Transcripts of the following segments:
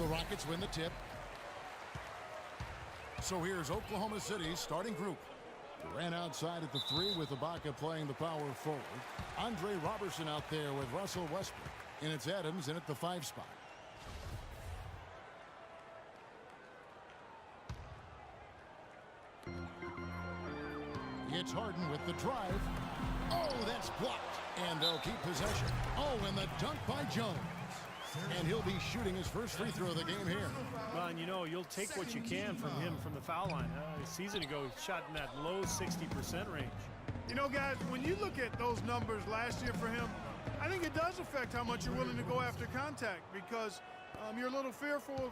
the Rockets win the tip. So here's Oklahoma City's starting group. Durant outside at the 3 with Ibaka playing the power forward. Andre Robertson out there with Russell Westbrook. And it's Adams in at the 5 spot. It's Harden with the drive. Oh, that's blocked. And they'll keep possession. Oh, and the dunk by Jones. And he'll be shooting his first free throw of the game here. Well, and you know, you'll take what you can from him from the foul line. A season ago, he shot in that low 60% range. You know, guys, when you look at those numbers last year for him, I think it does affect how much you're willing to go after contact because you're a little fearful of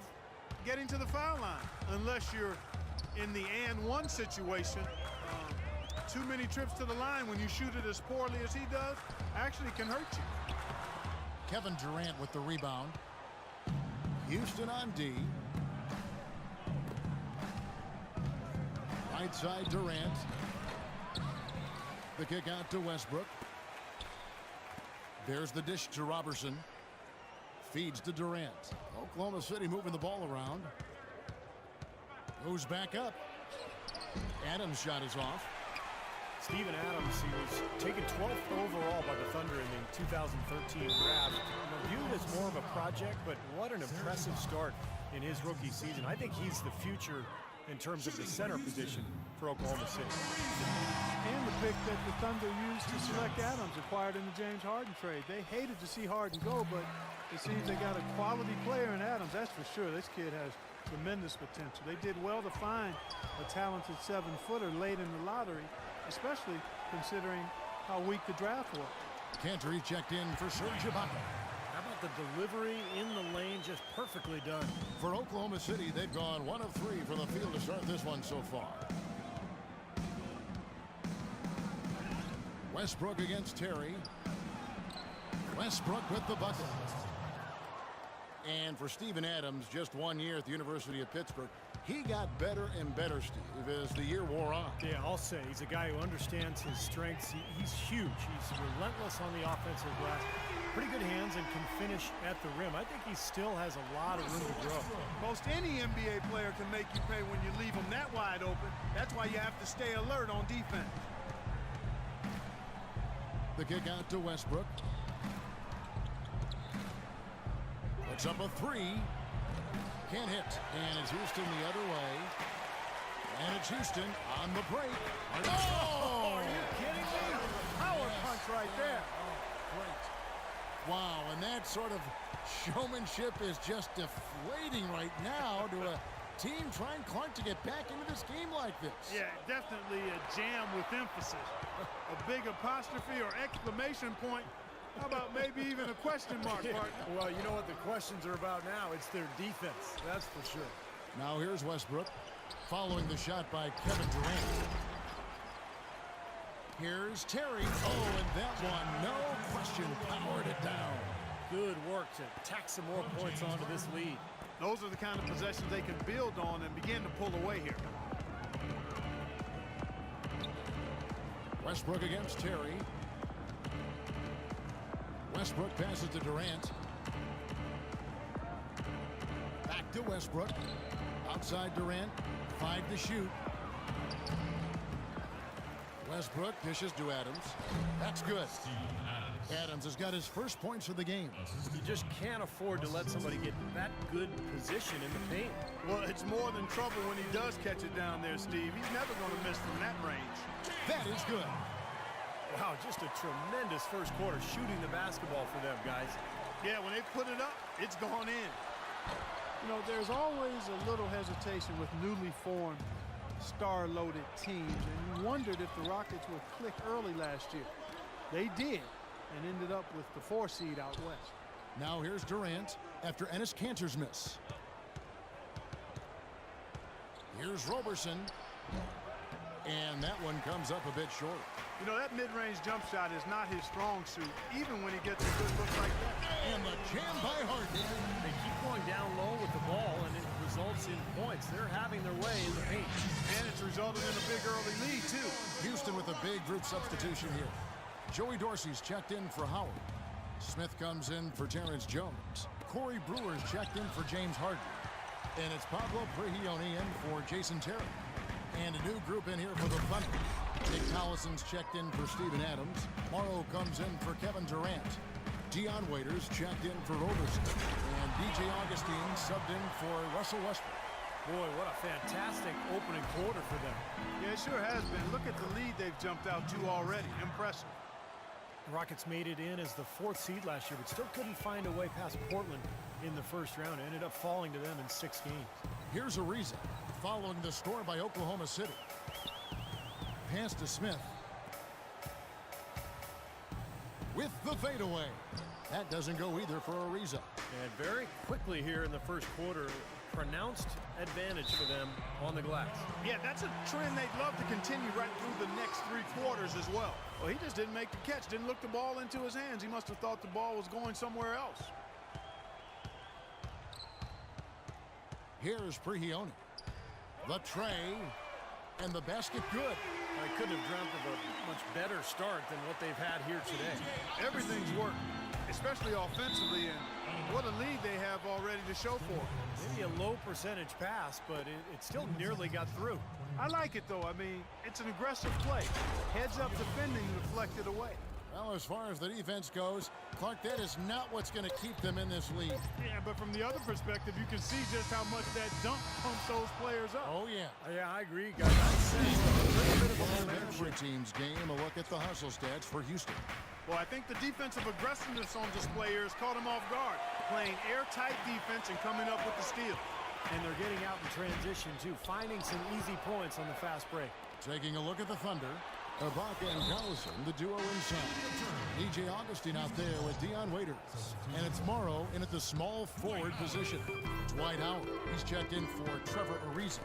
getting to the foul line unless you're in the and one situation. Too many trips to the line when you shoot it as poorly as he does actually can hurt you. Kevin Durant with the rebound. Houston on D. Right side Durant. The kick out to Westbrook. There's the dish to Robertson. Feeds to Durant. Oklahoma City moving the ball around. Goes back up. Adams' shot is off. Steven Adams, he was taken 12th overall by the Thunder in the 2013 draft. Viewed as more of a project, but what an impressive start in his rookie season. I think he's the future in terms of the center position for Oklahoma City. And the pick that the Thunder used to select Adams, acquired in the James Harden trade. They hated to see Harden go, but it seems they got a quality player in Adams, that's for sure. This kid has tremendous potential. They did well to find a talented 7-footer late in the lottery, especially considering how weak the draft was. Cantor checked in for Serge Ibaka. How about the delivery in the lane, just perfectly done. For Oklahoma City, they've gone 1 of 3 from the field to start this one so far. Westbrook against Terry. Westbrook with the bucket. And for Steven Adams, just 1 year at the University of Pittsburgh, he got better and better, Steve, as the year wore on. Yeah, I'll say he's a guy who understands his strengths. He's huge. He's relentless on the offensive glass. Pretty good hands and can finish at the rim. I think he still has a lot of room to grow. Most any NBA player can make you pay when you leave them that wide open. That's why you have to stay alert on defense. The kick out to Westbrook. Puts up a 3. Can't hit. And it's Houston the other way. And it's Houston on the break. Oh! Are you kidding me? Power punch right there. Oh, great. Wow, and that sort of showmanship is just deflating right now to a team trying Clark to get back into this game like this. Yeah, definitely a jam with emphasis. A big apostrophe or exclamation point. How about maybe even a question mark, partner? Well, you know what the questions are about now? It's their defense, that's for sure. Now here's Westbrook following the shot by Kevin Durant. Here's Terry. Oh, and that one, no question, powered it down. Good work to tack some more points onto this lead. Those are the kind of possessions they can build on and begin to pull away here. Westbrook against Terry. Westbrook passes to Durant. Back to Westbrook. Outside Durant. 5 to shoot. Westbrook dishes to Adams. That's good. Adams has got his first points of the game. You just can't afford to let somebody get that good position in the paint. Well, it's more than trouble when he does catch it down there, Steve. He's never going to miss from that range. That is good. Wow, just a tremendous first quarter shooting the basketball for them, guys. Yeah, when they put it up, it's gone in. You know, there's always a little hesitation with newly formed star-loaded teams, and you wondered if the Rockets would click early last year. They did, and ended up with the 4 seed out west. Now here's Durant after Enes Kanter's miss. Here's Robertson, and that one comes up a bit short. You know, that mid-range jump shot is not his strong suit, even when he gets a good look like that. And the jam by Harden. They keep going down low with the ball, and it results in points. They're having their way in the paint. And it's resulted in a big early lead, too. Houston with a big group substitution here. Joey Dorsey's checked in for Howard. Smith comes in for Terrence Jones. Corey Brewer's checked in for James Harden. And it's Pablo Prigioni in for Jason Terry. And a new group in here for the Thunder. Nick Collison's checked in for Steven Adams. Morrow comes in for Kevin Durant. Dion Waiters checked in for Roberson. And DJ Augustine subbed in for Russell Westbrook. Boy, what a fantastic opening quarter for them. Yeah, it sure has been. Look at the lead they've jumped out to already. Impressive. The Rockets made it in as the 4th seed last year, but still couldn't find a way past Portland in the first round. It ended up falling to them in 6 games. Here's Ariza following the score by Oklahoma City. Pass to Smith. With the fadeaway. That doesn't go either for Ariza. And very quickly here in the first quarter, pronounced advantage for them on the glass. Yeah, that's a trend they'd love to continue right through the next 3 quarters as well. Well, he just didn't make the catch, didn't look the ball into his hands. He must have thought the ball was going somewhere else. Here's Prigioni. The tray. And the basket good. I couldn't have dreamt of a much better start than what they've had here today. Everything's working, especially offensively, and what a lead they have already to show for it. Maybe a low percentage pass, but it still nearly got through. I like it, though. I mean, it's an aggressive play. Heads-up defending deflected away. Well, as far as the defense goes, Clark, that is not what's going to keep them in this league. Yeah, but from the other perspective, you can see just how much that dunk pumps those players up. Oh, yeah. Yeah, I agree, guys. I'd say a little bit of a momentum Every team's game, a look at the hustle stats for Houston. Well, I think the defensive aggressiveness on display here has caught him off guard, playing airtight defense and coming up with the steal. And they're getting out in transition, too, finding some easy points on the fast break. Taking a look at the Thunder. Ibaka and Collison, the duo inside. DJ Augustine out there with Dion Waiters. And it's Morrow in at the small forward position. Dwight Howard, he's checked in for Trevor Ariza.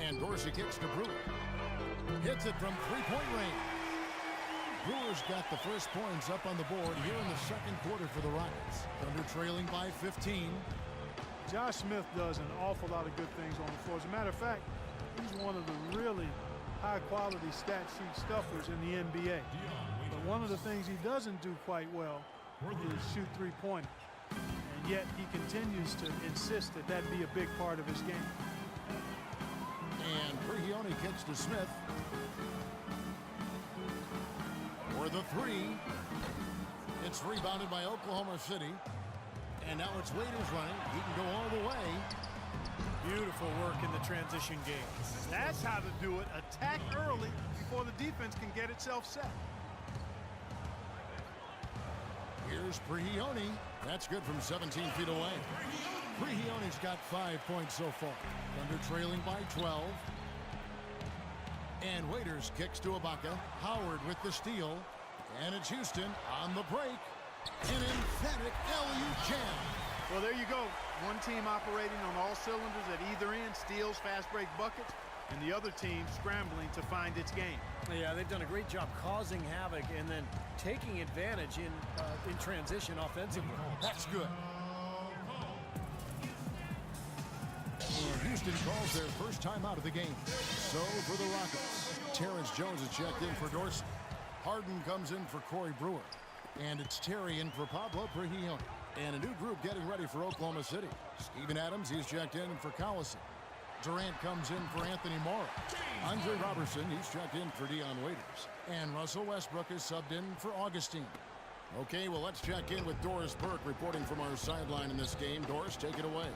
And Dorsey kicks to Brewer. Hits it from three-point range. Brewer's got the first points up on the board here in the second quarter for the Rockets. Thunder trailing by 15. Josh Smith does an awful lot of good things on the floor. As a matter of fact, he's one of the really high-quality stat sheet stuffers in the NBA. But one of the things he doesn't do quite well is shoot three-pointers. And yet he continues to insist that that be a big part of his game. And Prigioni kicks to Smith. For the three. It's rebounded by Oklahoma City. And now it's Waiters running. He can go all the way. Beautiful work in the transition game. That's how to do it. Attack early before the defense can get itself set. Here's Prigioni. That's good from 17 feet away. Prigioni's got 5 points so far. Thunder trailing by 12. And Waiters kicks to Ibaka. Howard with the steal. And it's Houston on the break. An emphatic LU jam. Well, there you go. One team operating on all cylinders at either end, steals, fast break buckets, and the other team scrambling to find its game. Yeah, they've done a great job causing havoc and then taking advantage in transition offensively. That's good. And Houston calls their first time out of the game. So for the Rockets, Terrence Jones is checked in for Dorsey. Harden comes in for Corey Brewer. And it's Terry in for Pablo Prigioni. And a new group getting ready for Oklahoma City. Steven Adams, he's checked in for Collison. Durant comes in for Anthony Morrow. Andre Robertson, he's checked in for Dion Waiters. And Russell Westbrook is subbed in for Augustine. Okay, well, let's check in with Doris Burke reporting from our sideline in this game. Doris, take it away.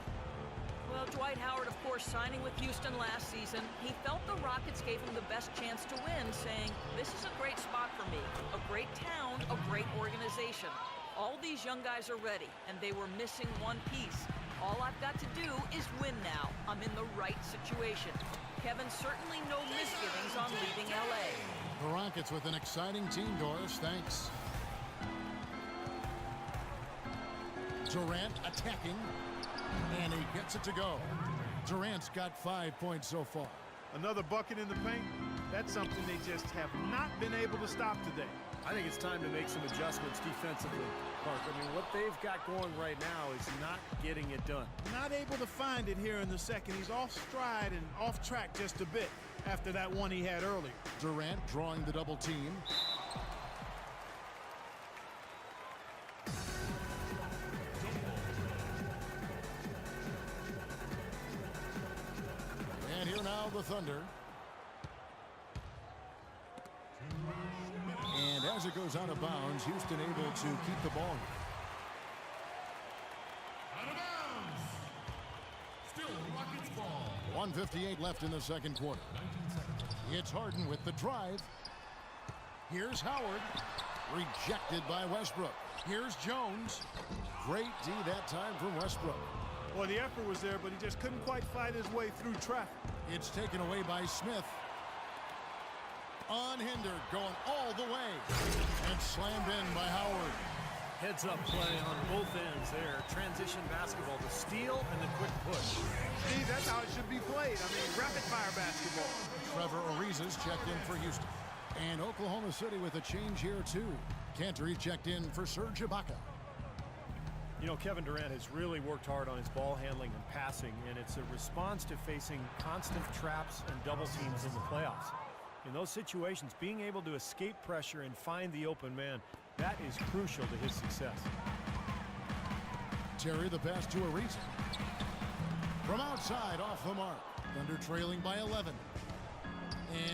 Well, Dwight Howard, of course, signing with Houston last season, he felt the Rockets gave him the best chance to win, saying, this is a great spot for me, a great town, a great organization. All these young guys are ready, and they were missing one piece. All I've got to do is win now. I'm in the right situation. Kevin, certainly no misgivings on leaving L.A. The Rockets with an exciting team, Doris. Thanks. Durant attacking. And he gets it to go. Durant's got 5 points so far. Another bucket in the paint. That's something they just have not been able to stop today. I think it's time to make some adjustments defensively, Clark. I mean, what they've got going right now is not getting it done. Not able to find it here in the second. He's off stride and off track just a bit after that one he had earlier. Durant drawing the double team. now the Thunder. And as it goes out of bounds, Houston able to keep the ball. Out of bounds. Still Rockets ball. 1:58 left in the second quarter. 19 seconds. It's Harden with the drive. Here's Howard. Rejected by Westbrook. Here's Jones. Great D that time from Westbrook. Well, the effort was there, but he just couldn't quite fight his way through traffic. It's taken away by Smith. Unhindered, going all the way. And slammed in by Howard. Heads-up play on both ends there. Transition basketball, the steal and the quick push. Steve, that's how it should be played. I mean, rapid-fire basketball. Trevor Ariza's checked in for Houston. And Oklahoma City with a change here, too. Cantor checked in for Serge Ibaka. You know, Kevin Durant has really worked hard on his ball handling and passing, and it's a response to facing constant traps and double teams in the playoffs. In those situations, being able to escape pressure and find the open man, that is crucial to his success. Terry the pass to Ariza. From outside, off the mark. Thunder trailing by 11.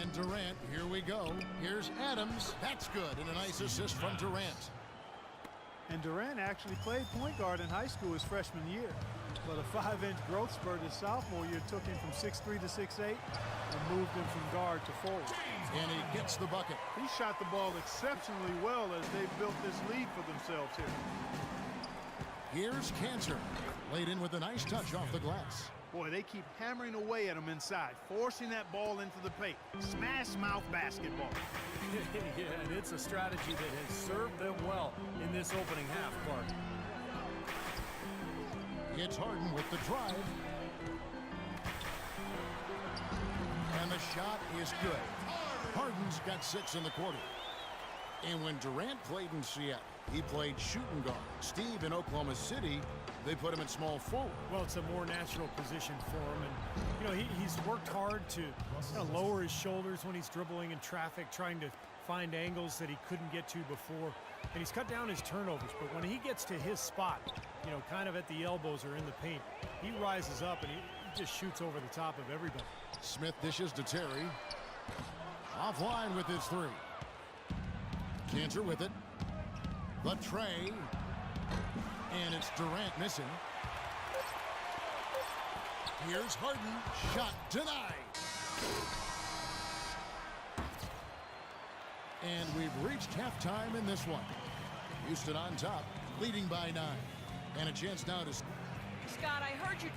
And Durant, here we go. Here's Adams. That's good, and a nice assist from Durant. And Durant actually played point guard in high school his freshman year. But a 5-inch growth spurt his sophomore year took him from 6'3" to 6'8" and moved him from guard to forward. And he gets the bucket. He shot the ball exceptionally well as they built this lead for themselves here. Here's Cantor. Laid in with a nice touch off the glass. Boy, they keep hammering away at him inside, forcing that ball into the paint. Smash mouth basketball. Yeah, and it's a strategy that has served them well in this opening half, Clark. It's Harden with the drive. And the shot is good. Harden's got 6 in the quarter. And when Durant played in Seattle, he played shooting guard. Steve in Oklahoma City, they put him at small forward. Well, it's a more natural position for him. And, you know, he's worked hard to kind of lower his shoulders when he's dribbling in traffic, trying to find angles that he couldn't get to before. And he's cut down his turnovers. But when he gets to his spot, you know, kind of at the elbows or in the paint, he rises up and he just shoots over the top of everybody. Smith dishes to Terry. Offline with his 3. Cantor with it. The tray. And it's Durant missing. Here's Harden. Shot denied. And we've reached halftime in this one. Houston on top, leading by 9. And a chance now to... Scott, I heard you